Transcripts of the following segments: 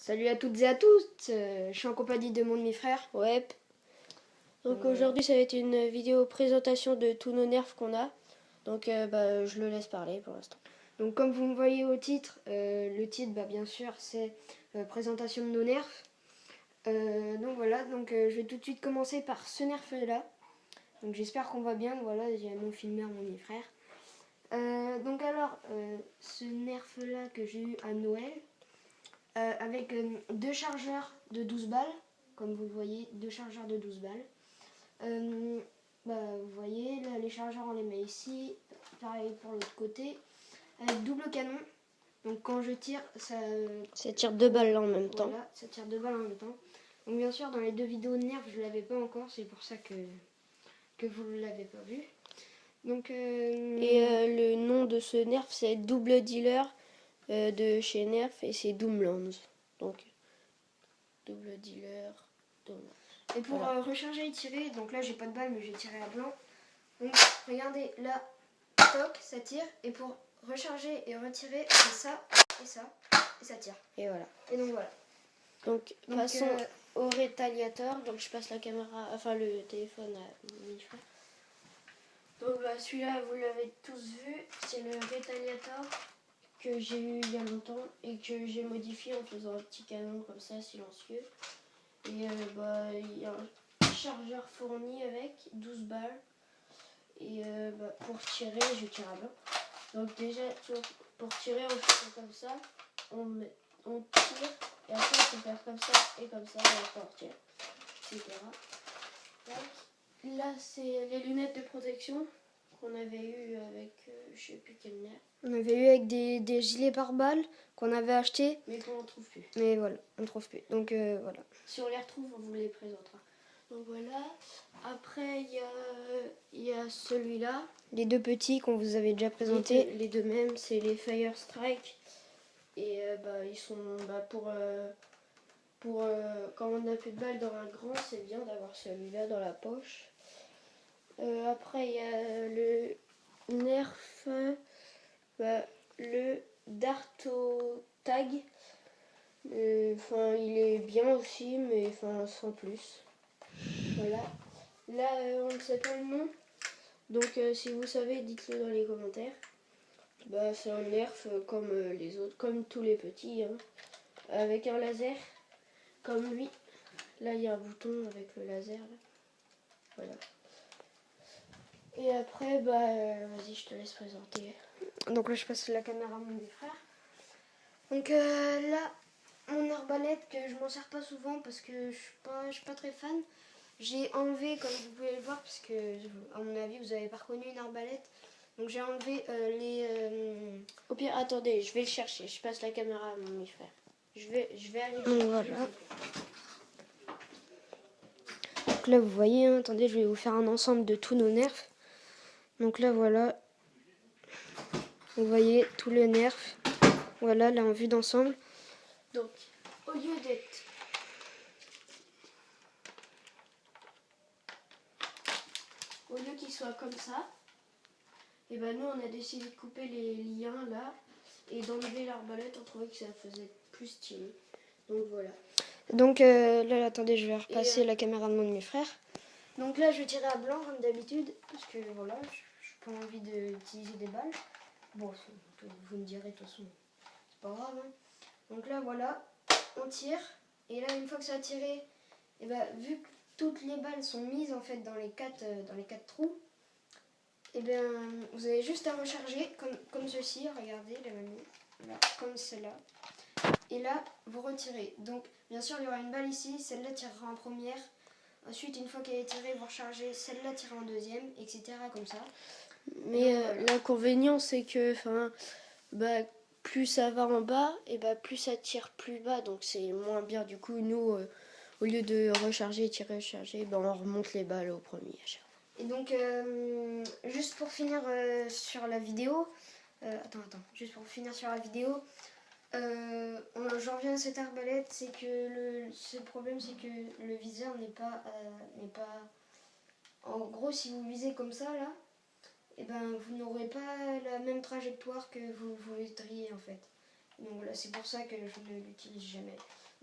Salut à toutes et à tous, je suis en compagnie de mon demi-frère. Ouais. Donc aujourd'hui ça va être une vidéo présentation de tous nos nerfs qu'on a. Donc je le laisse parler pour l'instant. Donc comme vous me voyez au titre, le titre bien sûr c'est présentation de nos nerfs. Donc voilà, je vais tout de suite commencer par ce nerf là. Donc j'espère qu'on va bien, voilà, j'ai mon filmeur, mon demi-frère. Ce nerf là que j'ai eu à Noël, avec deux chargeurs de 12 balles, comme vous le voyez, deux chargeurs de 12 balles. Vous voyez, là les chargeurs on les met ici, pareil pour l'autre côté, avec double canon. Donc quand je tire, ça tire 2 balles là en même temps. Voilà, ça tire 2 balles en même temps. Donc bien sûr dans les deux vidéos de nerf je ne l'avais pas encore, c'est pour ça que vous ne l'avez pas vu. Donc, le nom de ce nerf c'est Double Dealer de chez Nerf et c'est Doomlands. Donc Double Dealer, Doomlands. Et pour recharger et tirer, donc là j'ai pas de balle mais j'ai tiré à blanc. Donc regardez là, toc, ça tire. Et pour recharger et retirer, c'est ça et ça, et ça tire. Et voilà. Et donc voilà. Donc passons au rétaliateur. Donc je passe la caméra, enfin le téléphone à mon demi-frère. Donc celui-là vous l'avez tous vu, c'est le rétaliateur que j'ai eu il y a longtemps et que j'ai modifié en faisant un petit canon comme ça silencieux. Et il y a un chargeur fourni avec 12 balles. Et pour tirer, je tire à blanc. Donc déjà, pour tirer, on fait comme ça. On tire. Et après, on peut faire comme ça et comme ça. Et après, on retire. Etc. Là, c'est les lunettes de protection qu'on avait eu avec, je sais plus quel nerf. On avait eu avec des gilets pare-balles qu'on avait achetés. Mais qu'on ne trouve plus. Mais voilà, on ne trouve plus. Donc voilà. Si on les retrouve, on vous les présentera. Donc voilà. Après, il y a celui-là. Les deux petits qu'on vous avait déjà présentés. Les deux mêmes, c'est les Fire Strike. Et ils sont pour quand on n'a plus de balles dans un grand, c'est bien d'avoir celui-là dans la poche. Après, il y a le Nerf, le Darto Tag. Il est bien aussi, mais sans plus. Voilà. Là, on ne sait pas le nom. Donc, si vous savez, dites-le dans les commentaires. C'est un nerf comme les autres, comme tous les petits, hein, avec un laser, comme lui. Là, il y a un bouton avec le laser. Là. Voilà. Et après, vas-y, je te laisse présenter. Donc là, je passe la caméra à mon frère. Donc là, mon arbalète, que je m'en sers pas souvent parce que je suis pas très fan. J'ai enlevé, comme vous pouvez le voir, parce que à mon avis, vous n'avez pas reconnu une arbalète. Donc j'ai enlevé Au pire, attendez, je vais le chercher. Je passe la caméra à mon frère. Je vais aller. Voilà. Donc là, vous voyez, hein, attendez, je vais vous faire un ensemble de tous nos nerfs. Donc là, voilà. Vous voyez tous les nerfs. Voilà, là en vue d'ensemble. Donc, au lieu d'être qu'il soit comme ça, et nous on a décidé de couper les liens là et d'enlever l'arbalète. On trouvait que ça faisait plus stylé. Donc voilà. Donc là, attendez, je vais repasser la caméra de mon demi-frère. Donc là, je vais tirer à blanc comme d'habitude parce que voilà, je n'ai pas envie d'utiliser des balles. Bon, vous me direz de toute façon, c'est pas grave. Hein. Donc là, voilà, on tire. Et là, une fois que ça a tiré, vu que toutes les balles sont mises en fait dans les quatre trous, vous avez juste à recharger comme ceci. Regardez, la mamie, là, comme celle-là. Et là, vous retirez. Donc, bien sûr, il y aura une balle ici. Celle-là tirera en première. Ensuite, une fois qu'elle est tirée, vous rechargez. Celle-là tirera en deuxième, etc. Comme ça. Mais l'inconvénient, c'est que plus ça va en bas, et plus ça tire plus bas. Donc, c'est moins bien. Du coup, nous, au lieu de recharger, tirer, recharger, on remonte les balles au premier à chaque fois. Et donc, juste pour finir sur la vidéo. Juste pour finir sur la vidéo. J'en reviens à cette arbalète, c'est que le problème c'est que le viseur n'est pas en gros, si vous visez comme ça là, vous n'aurez pas la même trajectoire que vous voudriez en fait. Donc voilà, c'est pour ça que je ne l'utilise jamais.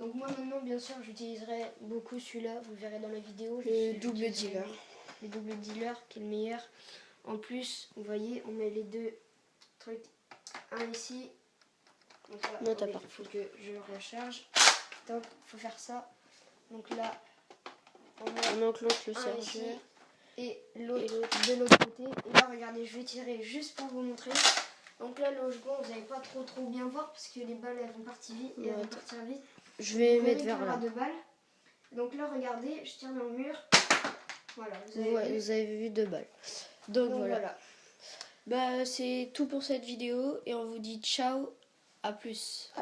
Donc moi maintenant bien sûr j'utiliserai beaucoup celui-là, vous le verrez dans la vidéo. Le double dealer. Le double dealer qui est le meilleur. En plus, vous voyez, on met les deux trucs, un ici. Donc là, Non, t'as il pas. faut que je recharge. Donc il faut faire ça. Donc là, on met Donc l'autre le un serveur. ici et l'autre de l'autre côté. Et là regardez, je vais tirer juste pour vous montrer. Donc là logiquement vous n'allez pas trop bien voir parce que les balles elles vont partir vite. Et elles vont partir vite. Je vais Donc, mettre vers là. 2 balles. Donc là regardez, je tire dans le mur. Voilà, Vous avez vu 2 balles. Donc voilà. Bah c'est tout pour cette vidéo et on vous dit ciao, à plus.